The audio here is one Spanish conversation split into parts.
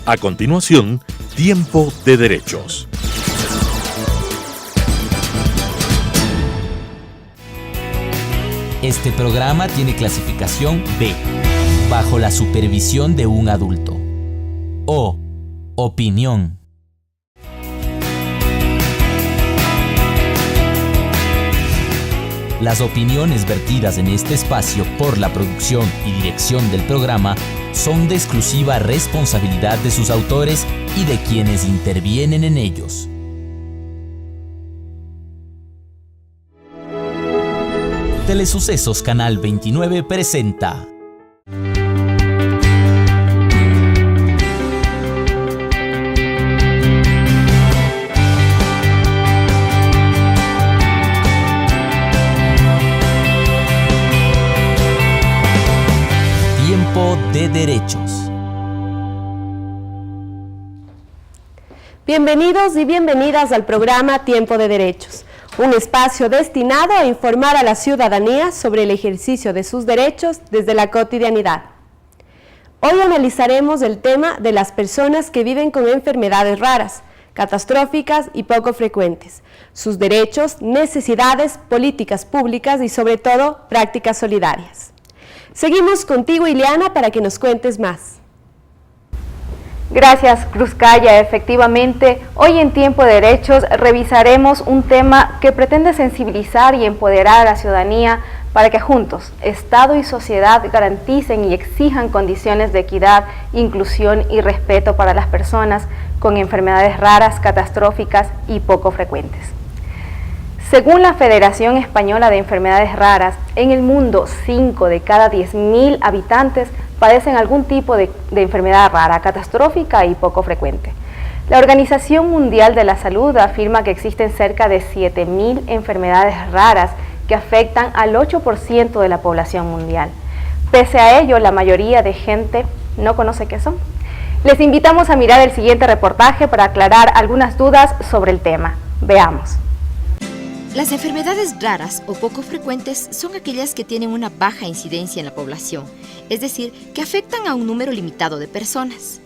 A continuación, Tiempo de Derechos. Este programa tiene clasificación B, bajo la supervisión de un adulto. O, opinión. Las opiniones vertidas en este espacio por la producción y dirección del programa son de exclusiva responsabilidad de sus autores y de quienes intervienen en ellos. Telesucesos Canal 29 presenta Tiempo de Derechos. Bienvenidos y bienvenidas al programa Tiempo de Derechos, un espacio destinado a informar a la ciudadanía sobre el ejercicio de sus derechos desde la cotidianidad. Hoy analizaremos el tema de las personas que viven con enfermedades raras, catastróficas y poco frecuentes, sus derechos, necesidades, políticas públicas y sobre todo prácticas solidarias. Seguimos contigo, Ileana, para que nos cuentes más. Gracias, Cruzcaya. Efectivamente, hoy en Tiempo de Derechos revisaremos un tema que pretende sensibilizar y empoderar a la ciudadanía para que juntos, Estado y sociedad, garanticen y exijan condiciones de equidad, inclusión y respeto para las personas con enfermedades raras, catastróficas y poco frecuentes. Según la Federación Española de Enfermedades Raras, en el mundo 5 de cada 10.000 habitantes padecen algún tipo de enfermedad rara, catastrófica y poco frecuente. La Organización Mundial de la Salud afirma que existen cerca de 7.000 enfermedades raras que afectan al 8% de la población mundial. Pese a ello, la mayoría de gente no conoce qué son. Les invitamos a mirar el siguiente reportaje para aclarar algunas dudas sobre el tema. Veamos. Las enfermedades raras o poco frecuentes son aquellas que tienen una baja incidencia en la población, es decir, que afectan a un número limitado de personas.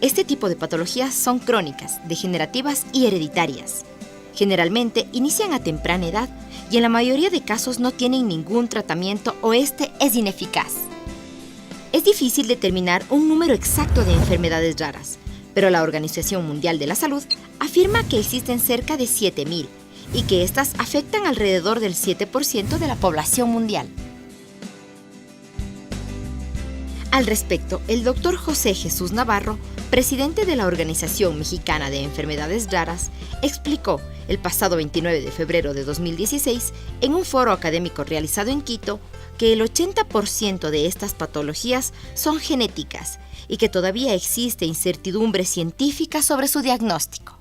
Este tipo de patologías son crónicas, degenerativas y hereditarias. Generalmente inician a temprana edad y en la mayoría de casos no tienen ningún tratamiento o este es ineficaz. Es difícil determinar un número exacto de enfermedades raras, pero la Organización Mundial de la Salud afirma que existen cerca de 7.000 y que estas afectan alrededor del 7% de la población mundial. Al respecto, el Dr. José Jesús Navarro, presidente de la Organización Mexicana de Enfermedades Raras, explicó el pasado 29 de febrero de 2016 en un foro académico realizado en Quito que el 80% de estas patologías son genéticas y que todavía existe incertidumbre científica sobre su diagnóstico.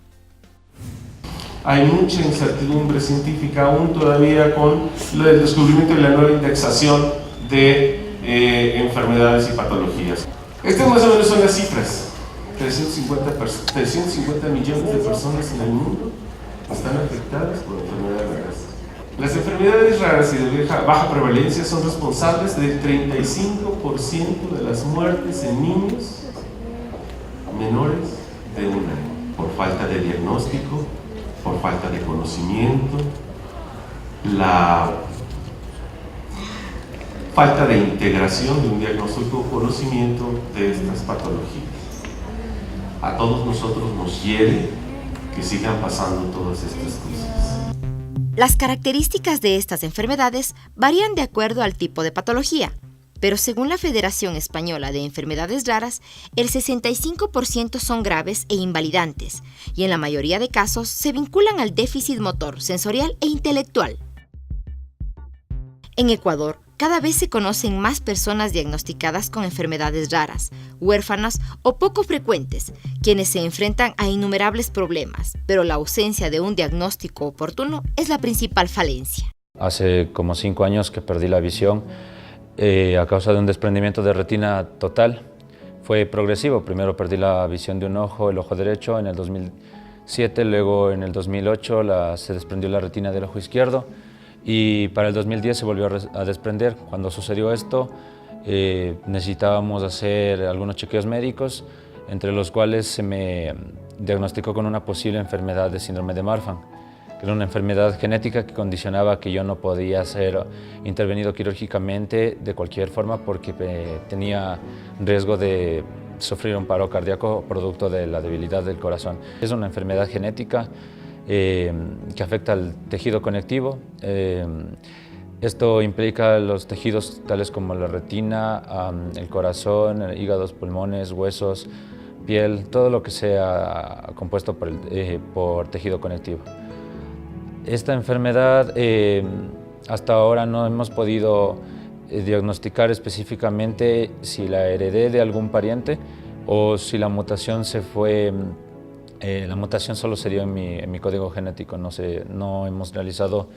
Hay mucha incertidumbre científica aún todavía con el descubrimiento de la nueva indexación de enfermedades y patologías. Estas más o menos son las cifras. 350 millones de personas en el mundo están afectadas por enfermedades raras. Las enfermedades raras y de baja prevalencia son responsables del 35% de las muertes en niños menores de un año, por falta de diagnóstico, por falta de conocimiento, la falta de integración de un diagnóstico o conocimiento de estas patologías. A todos nosotros nos hiere que sigan pasando todas estas cosas. Las características de estas enfermedades varían de acuerdo al tipo de patología, pero según la Federación Española de Enfermedades Raras, el 65% son graves e invalidantes, y en la mayoría de casos se vinculan al déficit motor, sensorial e intelectual. En Ecuador, cada vez se conocen más personas diagnosticadas con enfermedades raras, huérfanas o poco frecuentes, quienes se enfrentan a innumerables problemas, pero la ausencia de un diagnóstico oportuno es la principal falencia. Hace como 5 años que perdí la visión a causa de un desprendimiento de retina total. Fue progresivo, primero perdí la visión de un ojo, el ojo derecho, en el 2007, luego en el 2008 se desprendió la retina del ojo izquierdo y para el 2010 se volvió a desprender. Cuando sucedió esto necesitábamos hacer algunos chequeos médicos entre los cuales se me diagnosticó con una posible enfermedad de síndrome de Marfan, que era una enfermedad genética que condicionaba que yo no podía ser intervenido quirúrgicamente de cualquier forma porque tenía riesgo de sufrir un paro cardíaco producto de la debilidad del corazón. Es una enfermedad genética que afecta al tejido conectivo. Esto implica los tejidos tales como la retina, el corazón, el hígado, pulmones, huesos, piel, todo lo que sea compuesto por tejido conectivo. Esta enfermedad hasta ahora no hemos podido diagnosticar específicamente si la heredé de algún pariente o si la mutación la mutación solo se dio en mi código genético. No hemos realizado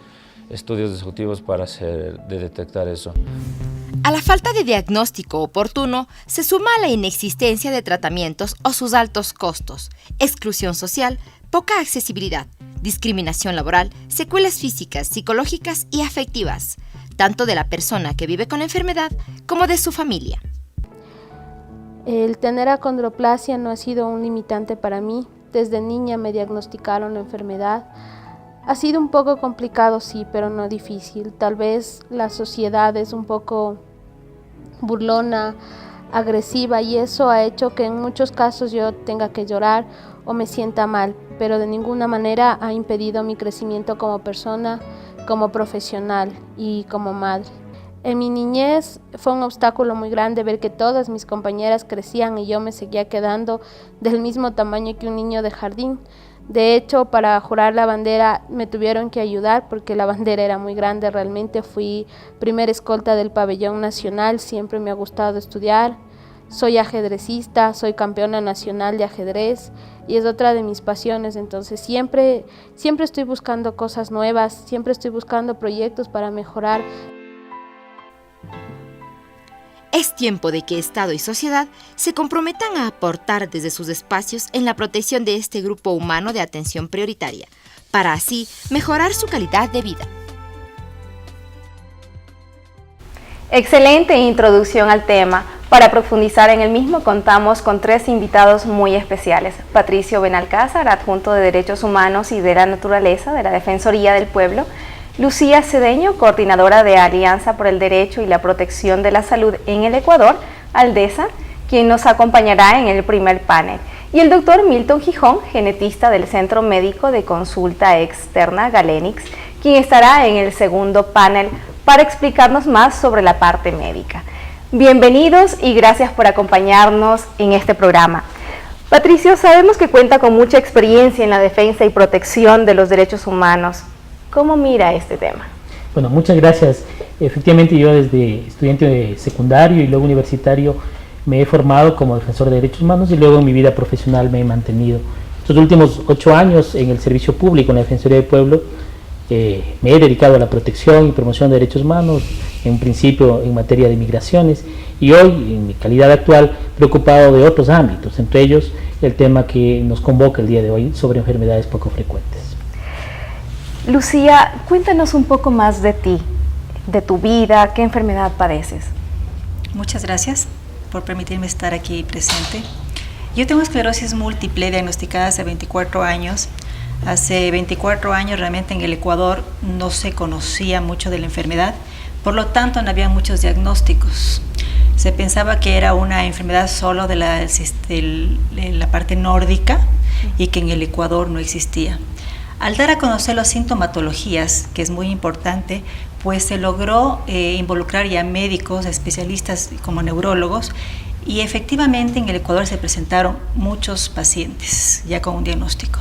estudios exhaustivos para detectar eso. A la falta de diagnóstico oportuno se suma la inexistencia de tratamientos o sus altos costos, exclusión social, poca accesibilidad, discriminación laboral, secuelas físicas, psicológicas y afectivas, tanto de la persona que vive con la enfermedad como de su familia. El tener acondroplasia no ha sido un limitante para mí. Desde niña me diagnosticaron la enfermedad. Ha sido un poco complicado, sí, pero no difícil. Tal vez la sociedad es un poco burlona, agresiva, y eso ha hecho que en muchos casos yo tenga que llorar o me sienta mal, pero de ninguna manera ha impedido mi crecimiento como persona, como profesional y como madre. En mi niñez fue un obstáculo muy grande ver que todas mis compañeras crecían y yo me seguía quedando del mismo tamaño que un niño de jardín. De hecho, para jurar la bandera me tuvieron que ayudar porque la bandera era muy grande. Realmente fui primera escolta del pabellón nacional, siempre me ha gustado estudiar. Soy ajedrecista, soy campeona nacional de ajedrez y es otra de mis pasiones. Entonces siempre estoy buscando cosas nuevas, siempre estoy buscando proyectos para mejorar. Es tiempo de que Estado y sociedad se comprometan a aportar desde sus espacios en la protección de este grupo humano de atención prioritaria, para así mejorar su calidad de vida. Excelente introducción al tema. Para profundizar en el mismo contamos con 3 invitados muy especiales. Patricio Benalcázar, adjunto de Derechos Humanos y de la Naturaleza de la Defensoría del Pueblo. Lucía Cedeño, coordinadora de Alianza por el Derecho y la Protección de la Salud en el Ecuador, Aldesa, quien nos acompañará en el primer panel. Y el doctor Milton Gijón, genetista del Centro Médico de Consulta Externa Galenix, quien estará en el segundo panel para explicarnos más sobre la parte médica. Bienvenidos y gracias por acompañarnos en este programa. Patricio, sabemos que cuenta con mucha experiencia en la defensa y protección de los derechos humanos. ¿Cómo mira este tema? Bueno, muchas gracias. Efectivamente, yo desde estudiante de secundario y luego universitario me he formado como defensor de derechos humanos y luego en mi vida profesional me he mantenido. Estos últimos 8 años en el servicio público, en la Defensoría del Pueblo, me he dedicado a la protección y promoción de derechos humanos, en principio en materia de migraciones, y hoy, en mi calidad actual, preocupado de otros ámbitos, entre ellos el tema que nos convoca el día de hoy sobre enfermedades poco frecuentes. Lucía, cuéntanos un poco más de ti, de tu vida, ¿qué enfermedad padeces? Muchas gracias por permitirme estar aquí presente. Yo tengo esclerosis múltiple diagnosticada hace 24 años. Hace 24 años realmente en el Ecuador no se conocía mucho de la enfermedad, por lo tanto no había muchos diagnósticos. Se pensaba que era una enfermedad solo de la parte nórdica y que en el Ecuador no existía. Al dar a conocer las sintomatologías, que es muy importante, pues se logró involucrar ya médicos, especialistas como neurólogos, y efectivamente en el Ecuador se presentaron muchos pacientes ya con un diagnóstico.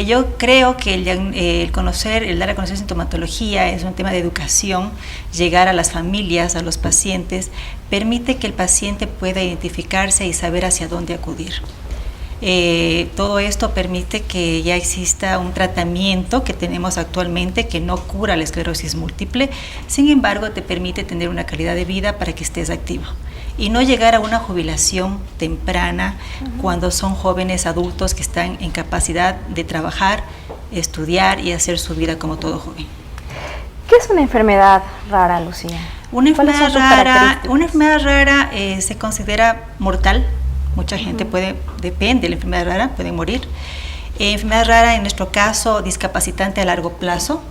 Yo creo que el dar a conocer sintomatología es un tema de educación, llegar a las familias, a los pacientes, permite que el paciente pueda identificarse y saber hacia dónde acudir. Todo esto permite que ya exista un tratamiento que tenemos actualmente que no cura la esclerosis múltiple, sin embargo te permite tener una calidad de vida para que estés activo y no llegar a una jubilación temprana cuando son jóvenes adultos que están en capacidad de trabajar, estudiar y hacer su vida como todo joven. ¿Qué es una enfermedad rara, Lucía? Una enfermedad rara se considera mortal, Mucha gente depende de la enfermedad rara, puede morir. Enfermedad rara, en nuestro caso, discapacitante a largo plazo.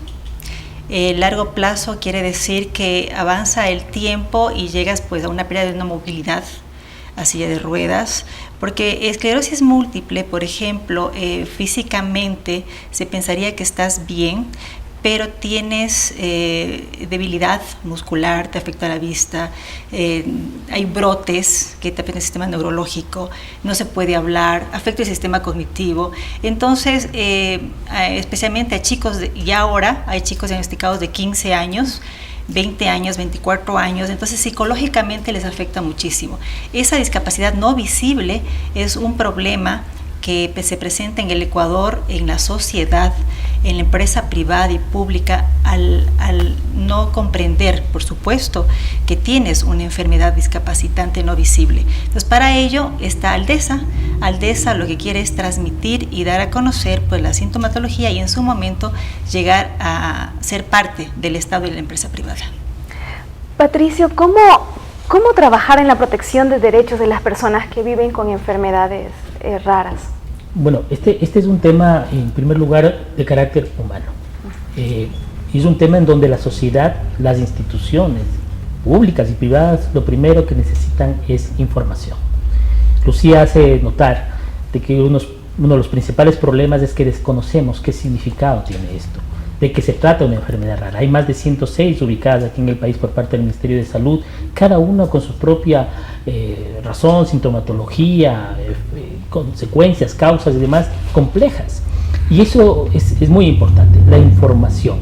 Largo plazo quiere decir que avanza el tiempo y llegas pues a una pérdida de una movilidad a silla de ruedas, porque esclerosis múltiple, por ejemplo, físicamente se pensaría que estás bien, pero tienes debilidad muscular, te afecta la vista, hay brotes que te afectan el sistema neurológico, no se puede hablar, afecta el sistema cognitivo. Entonces, especialmente a chicos, y ahora hay chicos diagnosticados de 15 años, 20 años, 24 años, entonces psicológicamente les afecta muchísimo. Esa discapacidad no visible es un problema que se presenta en el Ecuador, en la sociedad, en la empresa privada y pública, al no comprender, por supuesto, que tienes una enfermedad discapacitante no visible. Entonces, para ello está Aldesa. Aldesa lo que quiere es transmitir y dar a conocer pues, la sintomatología y en su momento llegar a ser parte del Estado y de la empresa privada. Patricio, ¿cómo trabajar en la protección de derechos de las personas que viven con enfermedades raras? Bueno, este es un tema, en primer lugar, de carácter humano. Es un tema en donde la sociedad, las instituciones públicas y privadas, lo primero que necesitan es información. Lucía hace notar de que uno de los principales problemas es que desconocemos qué significado tiene esto, de que se trata de una enfermedad rara. Hay más de 106 ubicadas aquí en el país por parte del Ministerio de Salud, cada una con su propia razón, sintomatología, consecuencias, causas y demás complejas. Y eso es muy importante, la información.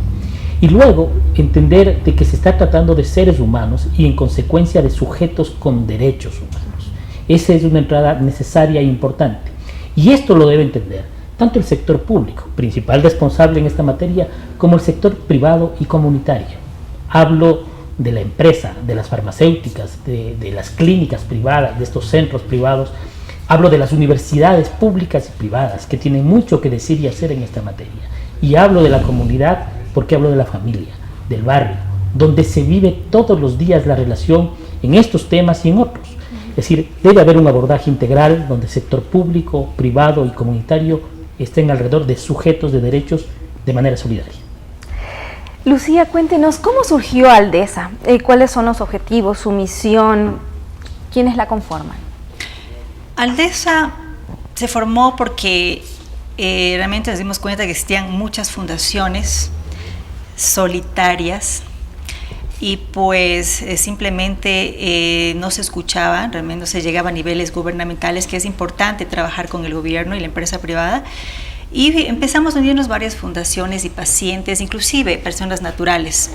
Y luego entender de que se está tratando de seres humanos y en consecuencia de sujetos con derechos humanos. Esa es una entrada necesaria e importante. Y esto lo debe entender tanto el sector público, principal responsable en esta materia, como el sector privado y comunitario. Hablo de la empresa, de las farmacéuticas, de las clínicas privadas, de estos centros privados. Hablo de las universidades públicas y privadas, que tienen mucho que decir y hacer en esta materia. Y hablo de la comunidad, porque hablo de la familia, del barrio, donde se vive todos los días la relación en estos temas y en otros. Es decir, debe haber un abordaje integral donde el sector público, privado y comunitario estén alrededor de sujetos de derechos de manera solidaria. Lucía, cuéntenos, ¿cómo surgió Aldesa? ¿Cuáles son los objetivos, su misión? ¿Quiénes la conforman? Aldesa se formó porque realmente nos dimos cuenta que existían muchas fundaciones solitarias y pues simplemente no se escuchaba, realmente no se llegaba a niveles gubernamentales, que es importante trabajar con el gobierno y la empresa privada. Y empezamos a unirnos varias fundaciones y pacientes, inclusive personas naturales.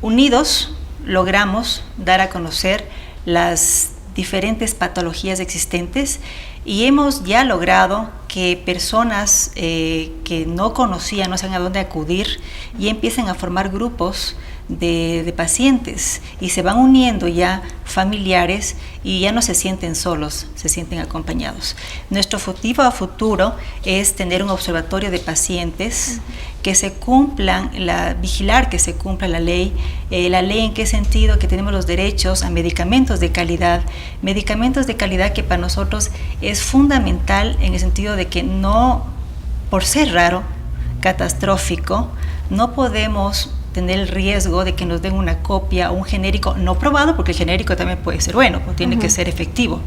Unidos logramos dar a conocer las diferentes patologías existentes y hemos ya logrado que personas que no conocían, no sabían a dónde acudir, y empiecen a formar grupos de pacientes y se van uniendo ya familiares y ya no se sienten solos, se sienten acompañados. Nuestro objetivo a futuro es tener un observatorio de pacientes que se cumplan, vigilar que se cumpla la ley en qué sentido, que tenemos los derechos a medicamentos de calidad que para nosotros es fundamental en el sentido de que no, por ser raro, catastrófico, no podemos tener el riesgo de que nos den una copia o un genérico no probado, porque el genérico también puede ser bueno, tiene que ser efectivo,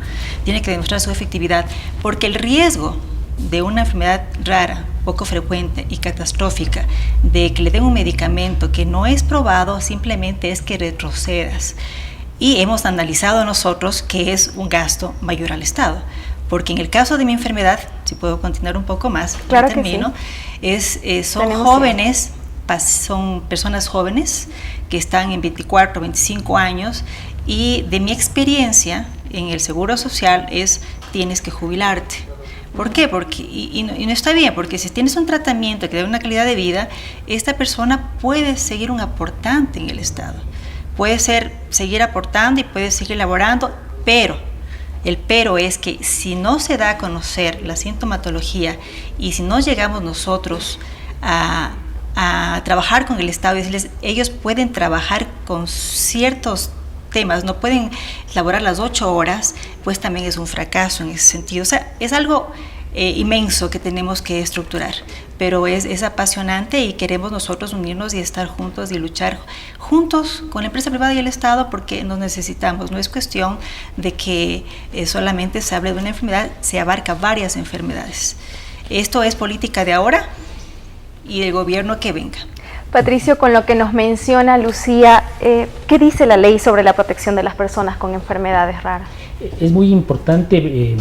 tiene que demostrar su efectividad, porque el riesgo de una enfermedad rara, poco frecuente y catastrófica, de que le den un medicamento que no es probado, simplemente es que retrocedas. Y hemos analizado nosotros que es un gasto mayor al Estado, porque en el caso de mi enfermedad, si puedo continuar un poco más, claro termino, que sí. Son jóvenes, son personas jóvenes que están en 24, 25 años, y de mi experiencia en el Seguro Social es tienes que jubilarte. ¿Por qué? Porque, y no está bien, porque si tienes un tratamiento que da una calidad de vida, esta persona puede seguir un aportante en el Estado. Puede seguir aportando y puede seguir laborando, pero el pero es que si no se da a conocer la sintomatología y si no llegamos nosotros a trabajar con el Estado y decirles, ellos pueden trabajar con ciertos temas, no pueden laborar las 8 horas, pues también es un fracaso en ese sentido. O sea, es algo inmenso que tenemos que estructurar, pero es apasionante y queremos nosotros unirnos y estar juntos y luchar juntos con la empresa privada y el Estado porque nos necesitamos. No es cuestión de que solamente se hable de una enfermedad, se abarca varias enfermedades. Esto es política de ahora y del gobierno que venga. Patricio, con lo que nos menciona Lucía, ¿qué dice la ley sobre la protección de las personas con enfermedades raras? Es muy importante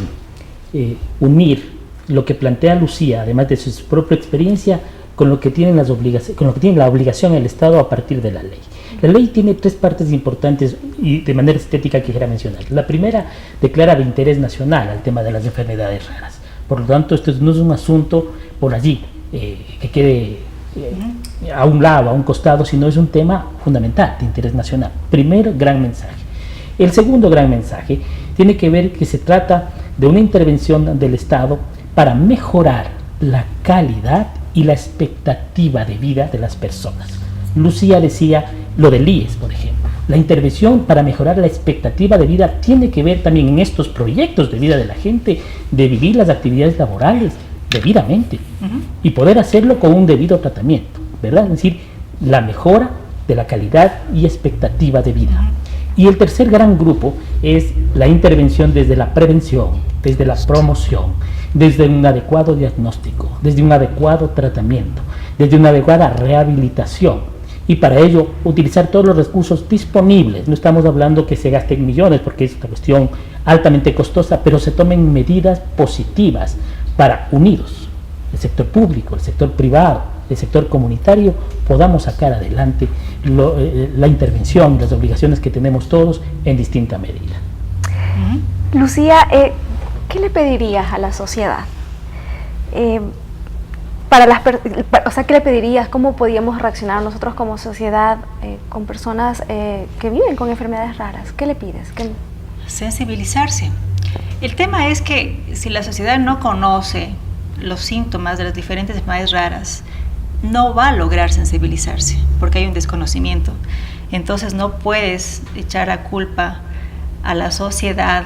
unir lo que plantea Lucía, además de su propia experiencia, con lo que tienen las obligaciones, con lo que tiene la obligación el Estado a partir de la ley. La ley tiene 3 partes importantes y de manera estética quisiera mencionar. La primera declara de interés nacional al tema de las enfermedades raras. Por lo tanto, esto no es un asunto por allí que quede a un lado, a un costado, sino es un tema fundamental de interés nacional. Primero, gran mensaje. El segundo gran mensaje tiene que ver que se trata de una intervención del Estado para mejorar la calidad y la expectativa de vida de las personas. Lucía decía lo del IES, por ejemplo. La intervención para mejorar la expectativa de vida tiene que ver también en estos proyectos de vida de la gente, de vivir las actividades laborales debidamente y poder hacerlo con un debido tratamiento, ¿verdad? Es decir, la mejora de la calidad y expectativa de vida. Y el tercer gran grupo es la intervención desde la prevención, desde la promoción, desde un adecuado diagnóstico, desde un adecuado tratamiento, desde una adecuada rehabilitación. Y para ello utilizar todos los recursos disponibles. No estamos hablando que se gasten millones porque es una cuestión altamente costosa, pero se tomen medidas positivas para unidos, el sector público, el sector privado, el sector comunitario, podamos sacar adelante la intervención, las obligaciones que tenemos todos en distinta medida. Lucía, ¿qué le pedirías a la sociedad? ¿Qué le pedirías? ¿Cómo podíamos reaccionar nosotros como sociedad con personas que viven con enfermedades raras? ¿Qué le pides? Sensibilizarse. El tema es que si la sociedad no conoce los síntomas de las diferentes enfermedades raras, no va a lograr sensibilizarse porque hay un desconocimiento. Entonces no puedes echar la culpa a la sociedad,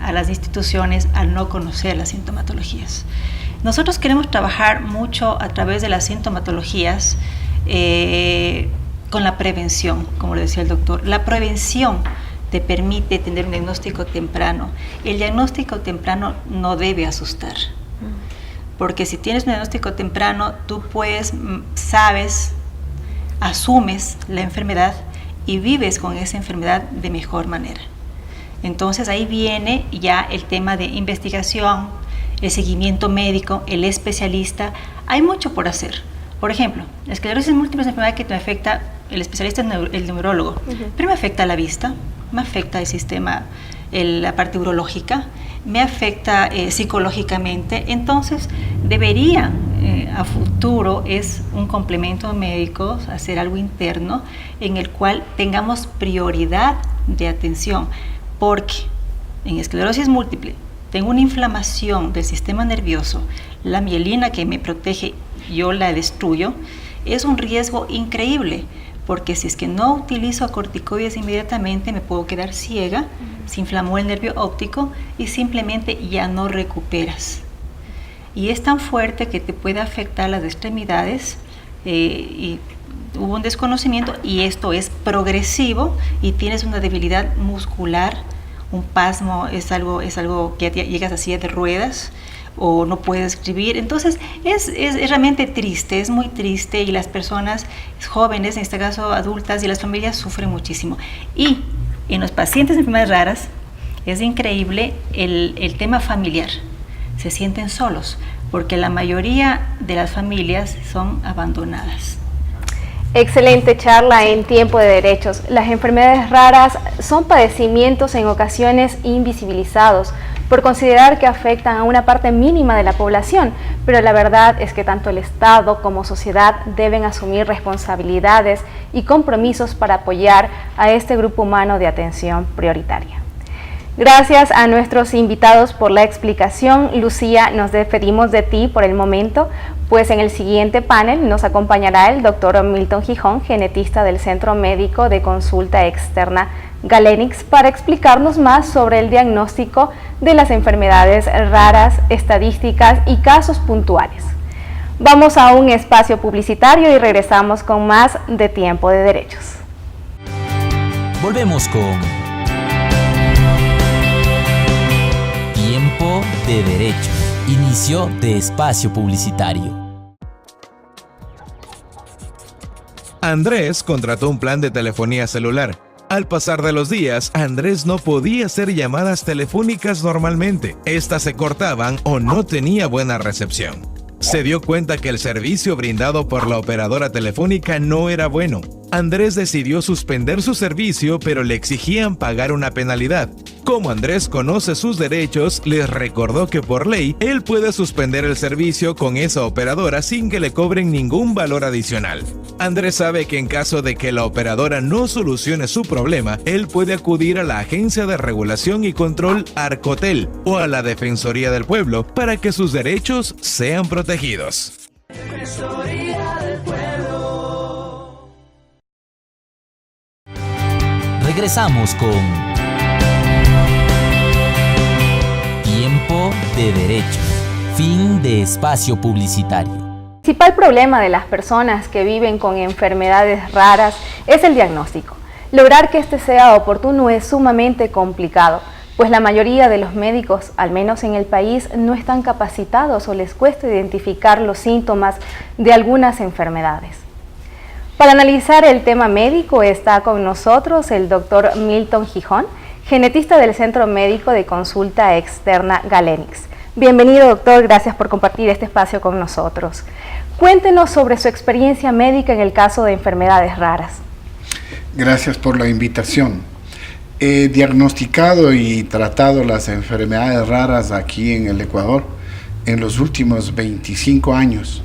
a las instituciones, al no conocer las sintomatologías. Nosotros queremos trabajar mucho a través de las sintomatologías con la prevención, como lo decía el doctor. La prevención te permite tener un diagnóstico temprano. El diagnóstico temprano no debe asustar, porque si tienes un diagnóstico temprano, tú sabes, asumes la enfermedad y vives con esa enfermedad de mejor manera. Entonces ahí viene ya el tema de investigación, el seguimiento médico, el especialista. Hay mucho por hacer. Por ejemplo, la esclerosis múltiple es una enfermedad que te afecta, el especialista es el neurólogo, pero me afecta la vista, me afecta el sistema, la parte urológica, me afecta psicológicamente. Entonces debería a futuro es un complemento médico, hacer algo interno en el cual tengamos prioridad de atención, porque en esclerosis múltiple tengo una inflamación del sistema nervioso, la mielina que me protege, yo la destruyo, es un riesgo increíble, porque si es que no utilizo corticoides inmediatamente me puedo quedar ciega, se inflamó el nervio óptico y simplemente ya no recuperas. Y es tan fuerte que te puede afectar las extremidades y hubo un desconocimiento y esto es progresivo y tienes una debilidad muscular, un pasmo, es algo que llegas a silla de ruedas o no puedes escribir. Entonces es realmente triste, es muy triste y las personas jóvenes, en este caso adultas y las familias sufren muchísimo. Y en los pacientes de enfermedades raras es increíble el tema familiar, se sienten solos porque la mayoría de las familias son abandonadas. Excelente charla en Tiempo de Derechos. Las enfermedades raras son padecimientos en ocasiones invisibilizados por considerar que afectan a una parte mínima de la población, pero la verdad es que tanto el Estado como sociedad deben asumir responsabilidades y compromisos para apoyar a este grupo humano de atención prioritaria. Gracias a nuestros invitados por la explicación. Lucía, nos despedimos de ti por el momento, pues en el siguiente panel nos acompañará el doctor Milton Gijón, genetista del Centro Médico de Consulta Externa Galenix para explicarnos más sobre el diagnóstico de las enfermedades raras, estadísticas y casos puntuales. Vamos a un espacio publicitario y regresamos con más de Tiempo de Derechos. Volvemos con Tiempo de Derechos. Inicio de espacio publicitario. Andrés contrató un plan de telefonía celular. Al pasar de los días, Andrés no podía hacer llamadas telefónicas normalmente. Estas se cortaban o no tenía buena recepción. Se dio cuenta que el servicio brindado por la operadora telefónica no era bueno. Andrés decidió suspender su servicio, pero le exigían pagar una penalidad. Como Andrés conoce sus derechos, les recordó que por ley, él puede suspender el servicio con esa operadora sin que le cobren ningún valor adicional. Andrés sabe que en caso de que la operadora no solucione su problema, él puede acudir a la Agencia de Regulación y Control Arcotel o a la Defensoría del Pueblo para que sus derechos sean protegidos. Defensoría del Pueblo. Regresamos con Tiempo de Derechos. Fin de espacio publicitario. El principal problema de las personas que viven con enfermedades raras es el diagnóstico. Lograr que este sea oportuno es sumamente complicado, pues la mayoría de los médicos, al menos en el país, no están capacitados o les cuesta identificar los síntomas de algunas enfermedades. Para analizar el tema médico está con nosotros el doctor Milton Gijón, genetista del Centro Médico de Consulta Externa Galenix. Bienvenido, doctor, gracias por compartir este espacio con nosotros. Cuéntenos sobre su experiencia médica en el caso de enfermedades raras. Gracias por la invitación. He diagnosticado y tratado las enfermedades raras aquí en el Ecuador en los últimos 25 años.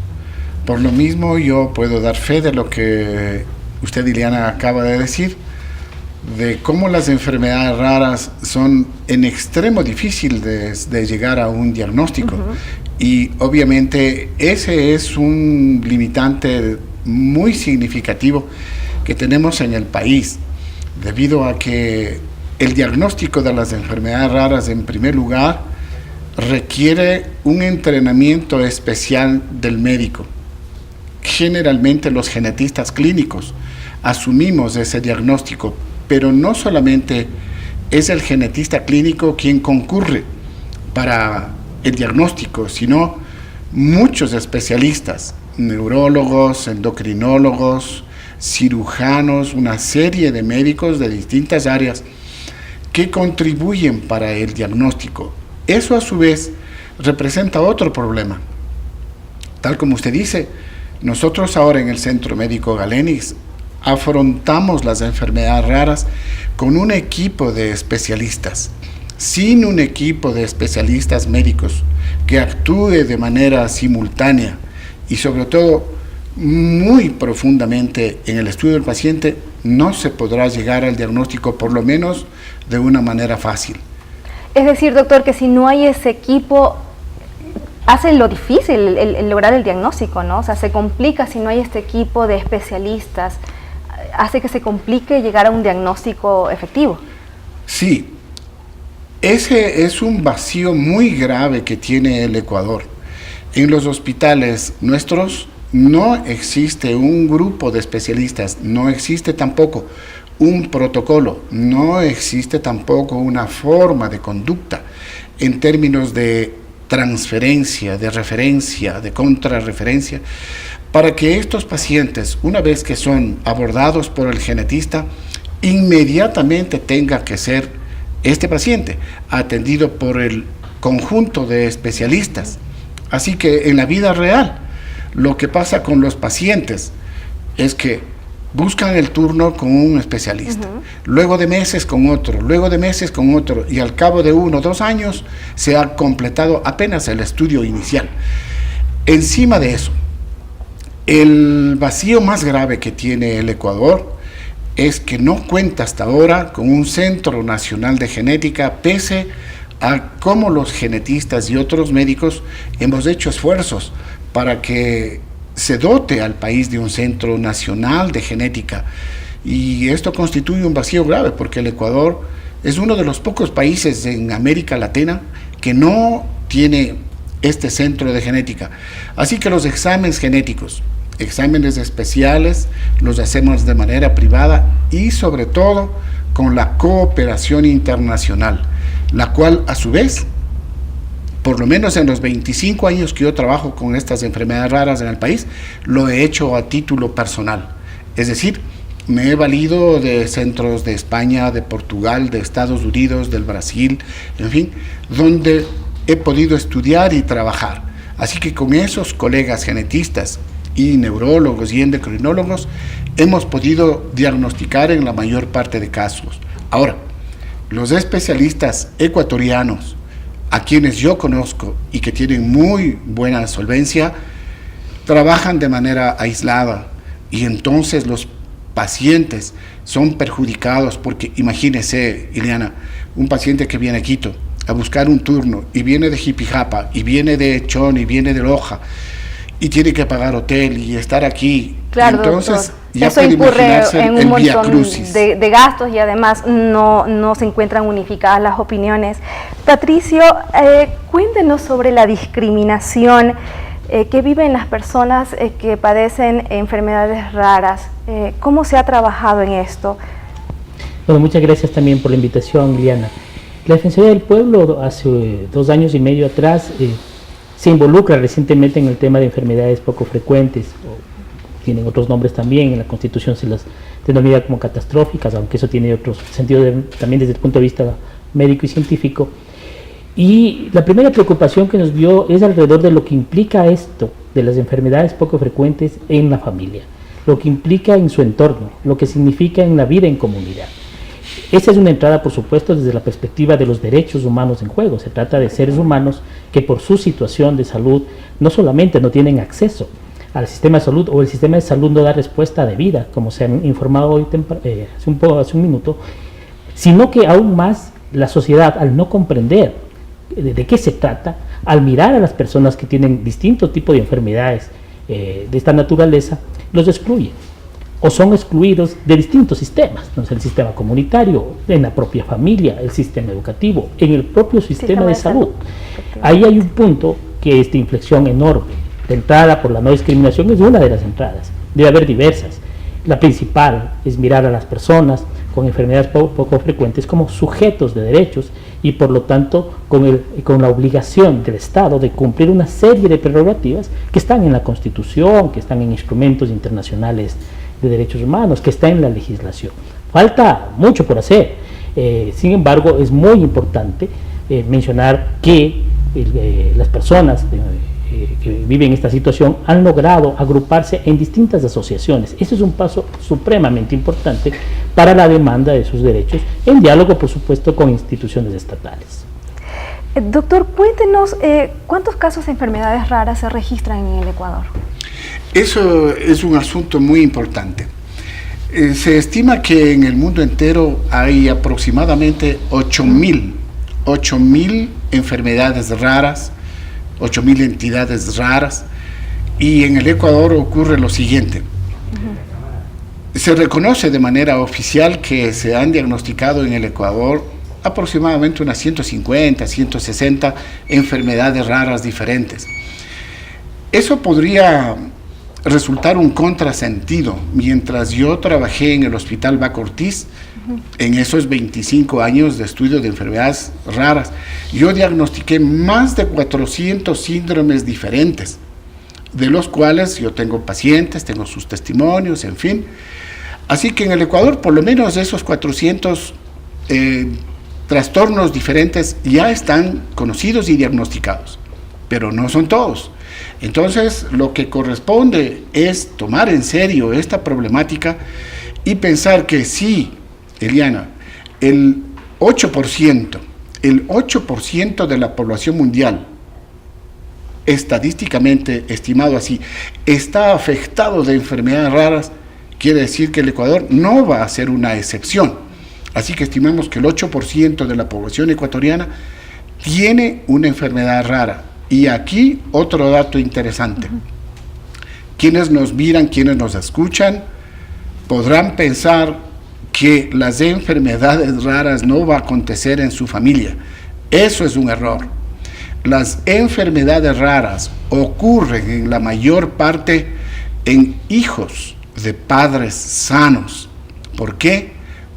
Por lo mismo, yo puedo dar fe de lo que usted, Liliana, acaba de decir, de cómo las enfermedades raras son en extremo difícil de llegar a un diagnóstico. Y obviamente ese es un limitante muy significativo que tenemos en el país, debido a que el diagnóstico de las enfermedades raras, en primer lugar, requiere un entrenamiento especial del médico. Generalmente los genetistas clínicos asumimos ese diagnóstico, pero no solamente es el genetista clínico quien concurre para el diagnóstico, sino muchos especialistas, neurólogos, endocrinólogos, cirujanos, una serie de médicos de distintas áreas que contribuyen para el diagnóstico. Eso a su vez representa otro problema. Tal como usted dice, nosotros ahora en el Centro Médico Galenix afrontamos las enfermedades raras con un equipo de especialistas. Sin un equipo de especialistas médicos que actúe de manera simultánea y sobre todo muy profundamente en el estudio del paciente, no se podrá llegar al diagnóstico, por lo menos de una manera fácil. Es decir, doctor, que si no hay ese equipo, hace lo difícil el lograr el diagnóstico, ¿no? O sea, se complica si no hay este equipo de especialistas, hace que se complique llegar a un diagnóstico efectivo. Sí, ese es un vacío muy grave que tiene el Ecuador. En los hospitales nuestros no existe un grupo de especialistas, no existe tampoco un protocolo, no existe tampoco una forma de conducta en términos de transferencia, de referencia, de contrarreferencia, para que estos pacientes, una vez que son abordados por el genetista, inmediatamente tenga que ser este paciente atendido por el conjunto de especialistas. Así que en la vida real, lo que pasa con los pacientes es que buscan el turno con un especialista, luego de meses con otro, luego de meses con otro, y al cabo de 1 o 2 años se ha completado apenas el estudio inicial. Encima de eso, el vacío más grave que tiene el Ecuador es que no cuenta hasta ahora con un Centro Nacional de Genética, pese a cómo los genetistas y otros médicos hemos hecho esfuerzos para que se dote al país de un Centro Nacional de Genética Y esto constituye un vacío grave porque el Ecuador es uno de los pocos países en América Latina que no tiene este centro de genética. Así que los exámenes genéticos, exámenes especiales, los hacemos de manera privada y sobre todo con la cooperación internacional, la cual a su vez, por lo menos en los 25 años que yo trabajo con estas enfermedades raras en el país, lo he hecho a título personal. Es decir, me he valido de centros de España, de Portugal, de Estados Unidos, del Brasil, en fin, donde he podido estudiar y trabajar. Así que con esos colegas genetistas y neurólogos y endocrinólogos hemos podido diagnosticar en la mayor parte de casos. Ahora, los especialistas ecuatorianos, a quienes yo conozco y que tienen muy buena solvencia, trabajan de manera aislada y entonces los pacientes son perjudicados porque imagínese, Ileana, un paciente que viene a Quito a buscar un turno y viene de Jipijapa y viene de Chón y viene de Loja y tiene que pagar hotel y estar aquí. Claro, entonces doctor. ya Eso puede incurre imaginarse en un el montón viacrucis de gastos y además no se encuentran unificadas las opiniones. Patricio, cuéntenos sobre la discriminación que viven las personas que padecen enfermedades raras. ¿Cómo se ha trabajado en esto? Bueno, muchas gracias también por la invitación, Liliana. La Defensoría del Pueblo hace 2 años y medio atrás se involucra recientemente en el tema de enfermedades poco frecuentes, o tienen otros nombres también, en la Constitución se las denomina como catastróficas, aunque eso tiene otro sentido también desde el punto de vista médico y científico. Y la primera preocupación que nos dio es alrededor de lo que implica esto de las enfermedades poco frecuentes en la familia, lo que implica en su entorno, lo que significa en la vida en comunidad. Esa es una entrada, por supuesto, desde la perspectiva de los derechos humanos en juego. Se trata de seres humanos que por su situación de salud no solamente no tienen acceso al sistema de salud o el sistema de salud no da respuesta de vida, como se han informado hoy hace un minuto, sino que aún más la sociedad, al no comprender de qué se trata, al mirar a las personas que tienen distinto tipo de enfermedades de esta naturaleza, los excluye o son excluidos de distintos sistemas, entonces el sistema comunitario, en la propia familia, el sistema educativo, en el propio sistema de salud. Ahí hay un punto que es de inflexión enorme. La entrada por la no discriminación es una de las entradas, debe haber diversas. La principal es mirar a las personas con enfermedades poco frecuentes como sujetos de derechos y por lo tanto con la obligación del Estado de cumplir una serie de prerrogativas que están en la Constitución, que están en instrumentos internacionales de derechos humanos, que está en la legislación. Falta mucho por hacer, sin embargo es muy importante mencionar que las personas que viven esta situación han logrado agruparse en distintas asociaciones. Ese es un paso supremamente importante para la demanda de sus derechos, en diálogo por supuesto con instituciones estatales. Doctor, cuéntenos cuántos casos de enfermedades raras se registran en el Ecuador. Eso es un asunto muy importante. Se estima que en el mundo entero hay aproximadamente 8.000 enfermedades raras, 8.000 entidades raras, y en el Ecuador ocurre lo siguiente. Se reconoce de manera oficial que se han diagnosticado en el Ecuador aproximadamente unas 150, 160 enfermedades raras diferentes. Eso podría resultar un contrasentido. Mientras yo trabajé en el Hospital Baco Ortiz, en esos 25 años de estudio de enfermedades raras, yo diagnostiqué más de 400 síndromes diferentes, de los cuales yo tengo pacientes, tengo sus testimonios, en fin. Así que en el Ecuador, por lo menos esos 400 trastornos diferentes ya están conocidos y diagnosticados, pero no son todos. Entonces, lo que corresponde es tomar en serio esta problemática y pensar que sí, Eliana, el 8% de la población mundial, estadísticamente estimado así, está afectado de enfermedades raras, quiere decir que el Ecuador no va a ser una excepción. Así que estimamos que el 8% de la población ecuatoriana tiene una enfermedad rara. Y aquí otro dato interesante. Quienes nos miran, quienes nos escuchan, podrán pensar que las enfermedades raras no va a acontecer en su familia. Eso es un error. Las enfermedades raras ocurren en la mayor parte en hijos de padres sanos. ¿Por qué?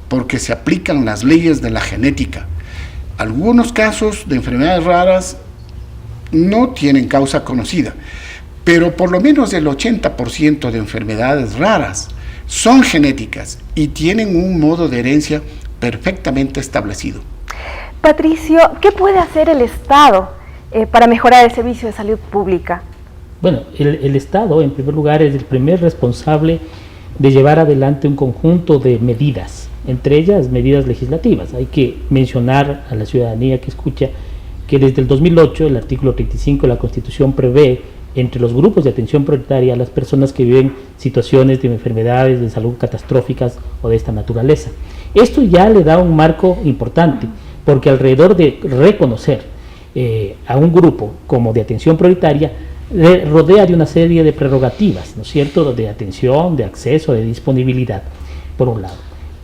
Porque se aplican las leyes de la genética. Algunos casos de enfermedades raras no tienen causa conocida, pero por lo menos el 80% de enfermedades raras son genéticas y tienen un modo de herencia perfectamente establecido. Patricio, ¿qué puede hacer el Estado para mejorar el servicio de salud pública? Bueno, el Estado, en primer lugar, es el primer responsable de llevar adelante un conjunto de medidas, entre ellas medidas legislativas. Hay que mencionar a la ciudadanía que escucha que desde el 2008 el artículo 35 de la Constitución prevé entre los grupos de atención prioritaria a las personas que viven situaciones de enfermedades de salud catastróficas o de esta naturaleza. Esto ya le da un marco importante, porque alrededor de reconocer a un grupo como de atención prioritaria, le rodea de una serie de prerrogativas, ¿no es cierto?, de atención, de acceso, de disponibilidad, por un lado.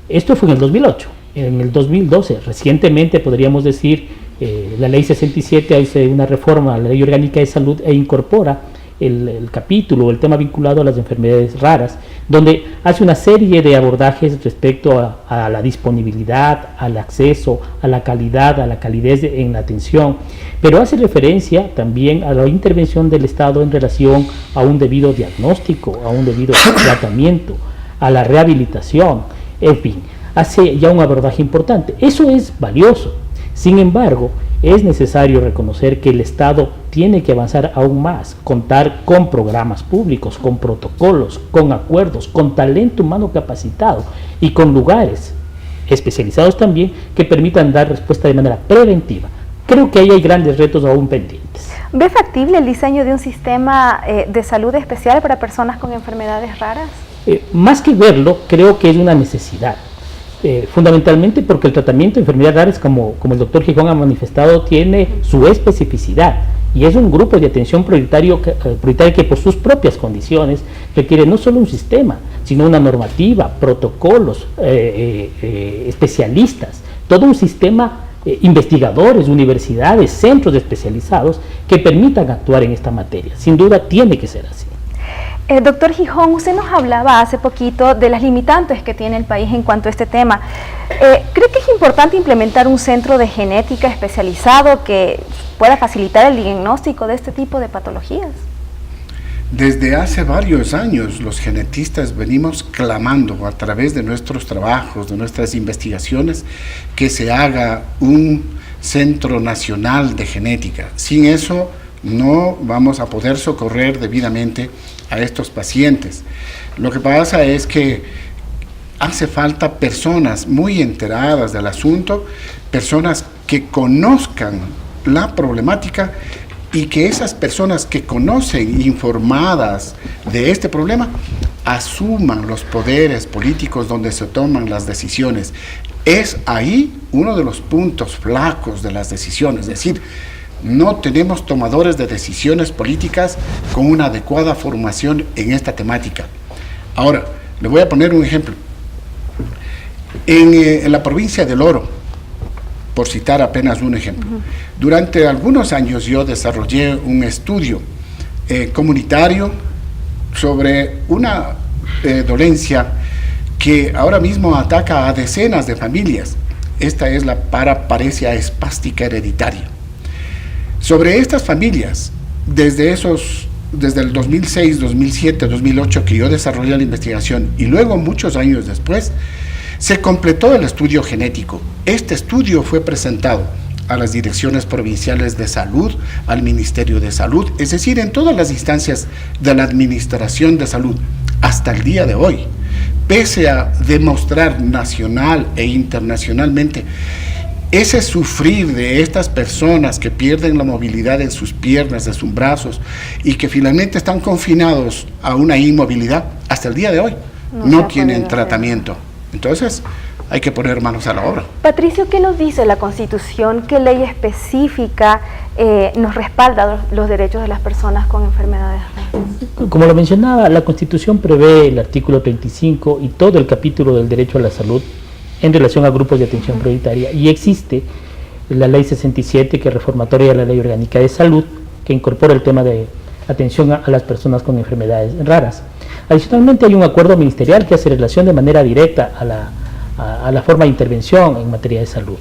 Esto fue en el 2008. En el 2012, recientemente podríamos decir, la ley 67 hace una reforma a la ley orgánica de salud e incorpora el capítulo, el tema vinculado a las enfermedades raras, donde hace una serie de abordajes respecto a la disponibilidad, al acceso, a la calidad, a la calidez en la atención, pero hace referencia también a la intervención del Estado en relación a un debido diagnóstico, a un debido tratamiento, a la rehabilitación, en fin, hace ya un abordaje importante. Eso es valioso. Sin embargo, es necesario reconocer que el Estado tiene que avanzar aún más, contar con programas públicos, con protocolos, con acuerdos, con talento humano capacitado y con lugares especializados también que permitan dar respuesta de manera preventiva. Creo que ahí hay grandes retos aún pendientes. ¿Ve factible el diseño de un sistema de salud especial para personas con enfermedades raras? Más que verlo, creo que es una necesidad. Fundamentalmente porque el tratamiento de enfermedades raras, como el doctor Gijón ha manifestado, tiene su especificidad y es un grupo de atención prioritaria que por sus propias condiciones requiere no solo un sistema, sino una normativa, protocolos, especialistas, todo un sistema, investigadores, universidades, centros especializados que permitan actuar en esta materia. Sin duda tiene que ser así. Doctor Gijón, usted nos hablaba hace poquito de las limitantes que tiene el país en cuanto a este tema. ¿Cree que es importante implementar un centro de genética especializado que pueda facilitar el diagnóstico de este tipo de patologías? Desde hace varios años los genetistas venimos clamando a través de nuestros trabajos, de nuestras investigaciones, que se haga un centro nacional de genética. Sin eso no vamos a poder socorrer debidamente a estos pacientes. Lo que pasa es que hace falta personas muy enteradas del asunto, personas que conozcan la problemática y que esas personas que conocen, informadas de este problema, asuman los poderes políticos donde se toman las decisiones. Es ahí uno de los puntos flacos de las decisiones, es decir, no tenemos tomadores de decisiones políticas con una adecuada formación en esta temática. Ahora, le voy a poner un ejemplo. En la provincia del Oro, por citar apenas un ejemplo, durante algunos años yo desarrollé un estudio comunitario sobre una dolencia que ahora mismo ataca a decenas de familias. Esta es la paraparesia espástica hereditaria. Sobre estas familias, desde el 2006, 2007, 2008 que yo desarrollé la investigación y luego muchos años después, se completó el estudio genético. Este estudio fue presentado a las direcciones provinciales de salud, al Ministerio de Salud, es decir, en todas las instancias de la administración de salud, hasta el día de hoy, pese a demostrar nacional e internacionalmente ese sufrir de estas personas que pierden la movilidad en sus piernas, de sus brazos y que finalmente están confinados a una inmovilidad, hasta el día de hoy no tienen tratamiento. Entonces, hay que poner manos a la obra. Patricio, ¿qué nos dice la Constitución? ¿Qué ley específica nos respalda los derechos de las personas con enfermedades raras? Como lo mencionaba, la Constitución prevé el artículo 35 y todo el capítulo del derecho a la salud en relación a grupos de atención prioritaria, y existe la ley 67, que es reformatoria de la Ley Orgánica de Salud, que incorpora el tema de atención a las personas con enfermedades raras. Adicionalmente, hay un acuerdo ministerial que hace relación de manera directa a la forma de intervención en materia de salud.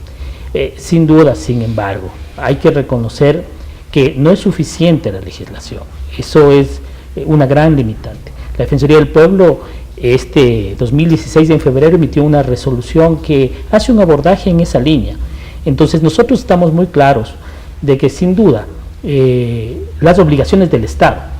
Sin duda, sin embargo, hay que reconocer que no es suficiente la legislación. Eso es una gran limitante. La Defensoría del Pueblo, 2016 en febrero, emitió una resolución que hace un abordaje en esa línea. Entonces nosotros estamos muy claros de que sin duda las obligaciones del Estado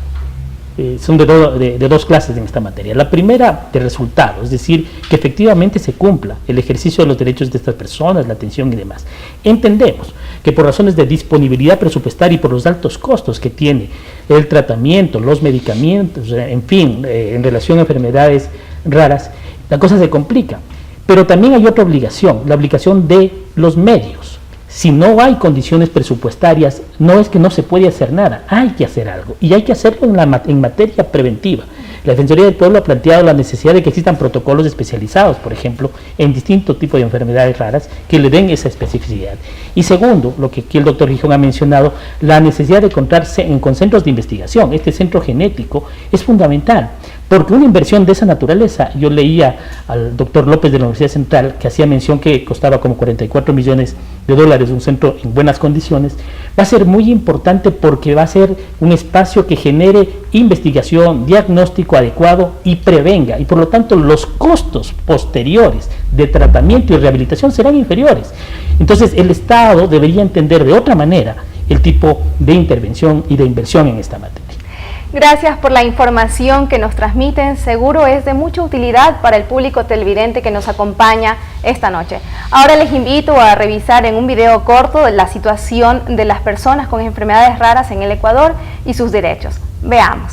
son de dos clases en esta materia. La primera, de resultados, es decir, que efectivamente se cumpla el ejercicio de los derechos de estas personas, la atención y demás. Entendemos que por razones de disponibilidad presupuestaria y por los altos costos que tiene el tratamiento, los medicamentos, en fin, en relación a enfermedades raras, la cosa se complica. Pero también hay otra obligación, la obligación de los medios. Si no hay condiciones presupuestarias, no es que no se puede hacer nada, hay que hacer algo, y hay que hacerlo en materia preventiva. La Defensoría del Pueblo ha planteado la necesidad de que existan protocolos especializados, por ejemplo, en distintos tipos de enfermedades raras que le den esa especificidad. Y segundo, lo que aquí el doctor Gijón ha mencionado, la necesidad de encontrarse con centros de investigación. Este centro genético es fundamental, porque una inversión de esa naturaleza, yo leía al doctor López de la Universidad Central, que hacía mención que costaba como $44 millones, un centro en buenas condiciones, va a ser muy importante porque va a ser un espacio que genere investigación, diagnóstico adecuado y prevenga, y por lo tanto los costos posteriores de tratamiento y rehabilitación serán inferiores. Entonces el Estado debería entender de otra manera el tipo de intervención y de inversión en esta materia. Gracias por la información que nos transmiten, seguro es de mucha utilidad para el público televidente que nos acompaña esta noche. Ahora les invito a revisar en un video corto la situación de las personas con enfermedades raras en el Ecuador y sus derechos. Veamos.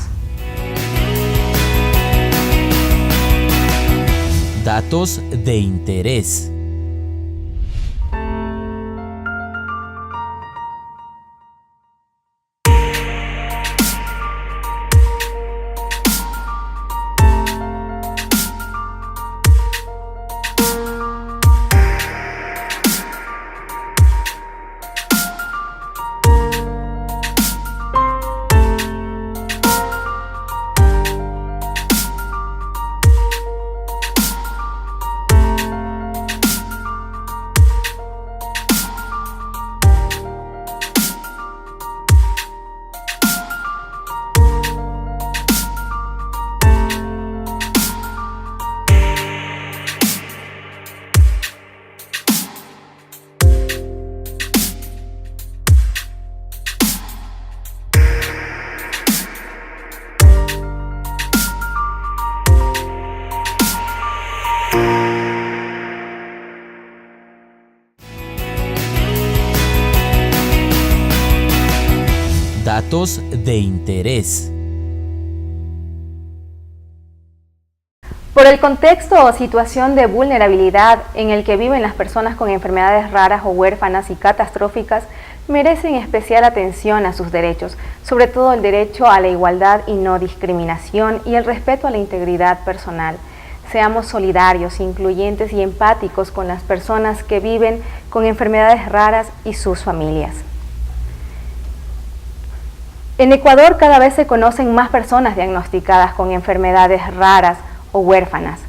Datos de interés. Datos de interés. Por el contexto o situación de vulnerabilidad en el que viven las personas con enfermedades raras o huérfanas y catastróficas, merecen especial atención a sus derechos, sobre todo el derecho a la igualdad y no discriminación y el respeto a la integridad personal. Seamos solidarios, incluyentes y empáticos con las personas que viven con enfermedades raras y sus familias. En Ecuador cada vez se conocen más personas diagnosticadas con enfermedades raras o huérfanas.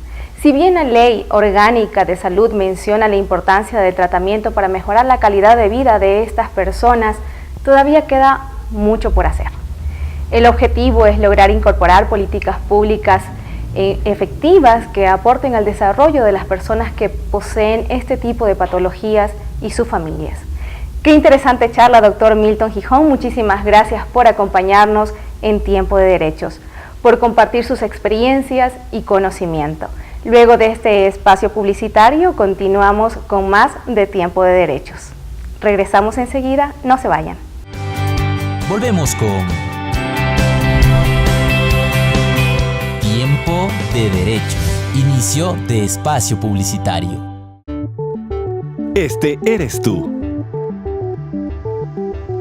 Si bien la Ley Orgánica de Salud menciona la importancia del tratamiento para mejorar la calidad de vida de estas personas, todavía queda mucho por hacer. El objetivo es lograr incorporar políticas públicas efectivas que aporten al desarrollo de las personas que poseen este tipo de patologías y sus familias. Qué interesante charla, doctor Milton Gijón. Muchísimas gracias por acompañarnos en Tiempo de Derechos, por compartir sus experiencias y conocimiento. Luego de este espacio publicitario, continuamos con más de Tiempo de Derechos. Regresamos enseguida, no se vayan. Volvemos con Tiempo de Derechos. Inicio de espacio publicitario. este eres tú.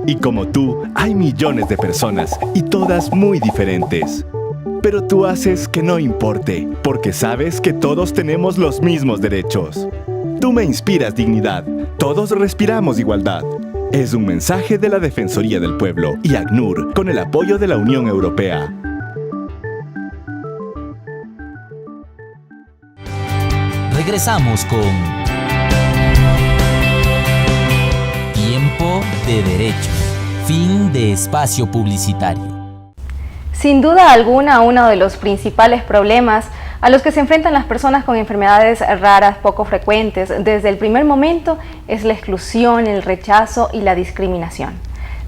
Y como tú, hay millones de personas y todas muy diferentes. Pero tú haces que no importe, porque sabes que todos tenemos los mismos derechos. Tú me inspiras dignidad. Todos respiramos igualdad. Es un mensaje de la Defensoría del Pueblo y ACNUR con el apoyo de la Unión Europea. Regresamos con Tiempo de Derechos. Fin de espacio publicitario. Sin duda alguna, uno de los principales problemas a los que se enfrentan las personas con enfermedades raras poco frecuentes desde el primer momento es la exclusión, el rechazo y la discriminación.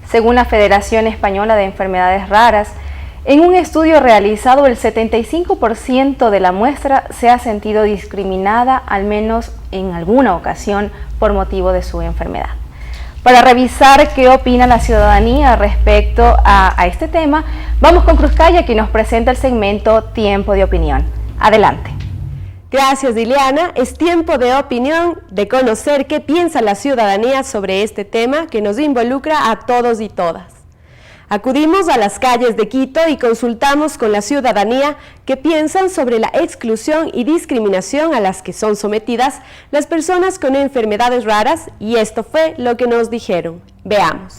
Según la Federación Española de Enfermedades Raras, en un estudio realizado, el 75% de la muestra se ha sentido discriminada, al menos en alguna ocasión, por motivo de su enfermedad. Para revisar qué opina la ciudadanía respecto a este tema, vamos con Cruzcaya, quien nos presenta el segmento Tiempo de Opinión. Adelante. Gracias, Diliana. Es tiempo de opinión, de conocer qué piensa la ciudadanía sobre este tema que nos involucra a todos y todas. Acudimos a las calles de Quito y consultamos con la ciudadanía qué piensan sobre la exclusión y discriminación a las que son sometidas las personas con enfermedades raras, y esto fue lo que nos dijeron. Veamos.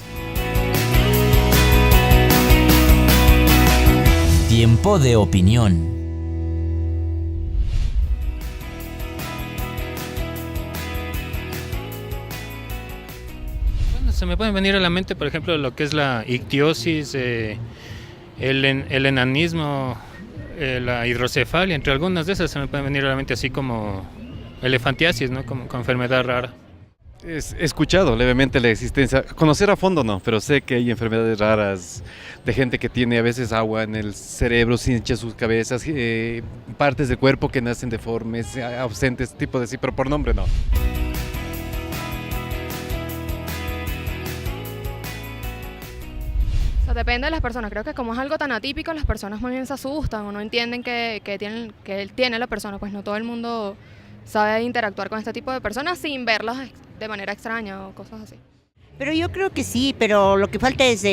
Tiempo de opinión. Se me pueden venir a la mente, por ejemplo, lo que es la ictiosis, el enanismo, la hidrocefalia, entre algunas de esas se me pueden venir a la mente, así como elefantiasis, ¿no? Como enfermedad rara. He escuchado levemente la existencia, conocer a fondo no, pero sé que hay enfermedades raras de gente que tiene a veces agua en el cerebro, se hincha sus cabezas, partes del cuerpo que nacen deformes, ausentes, tipo de sí, pero por nombre no. Depende de las personas, creo que como es algo tan atípico, las personas más bien se asustan o no entienden que él tiene la persona, pues no todo el mundo sabe interactuar con este tipo de personas sin verlas de manera extraña o cosas así. Pero yo creo que sí, pero lo que falta es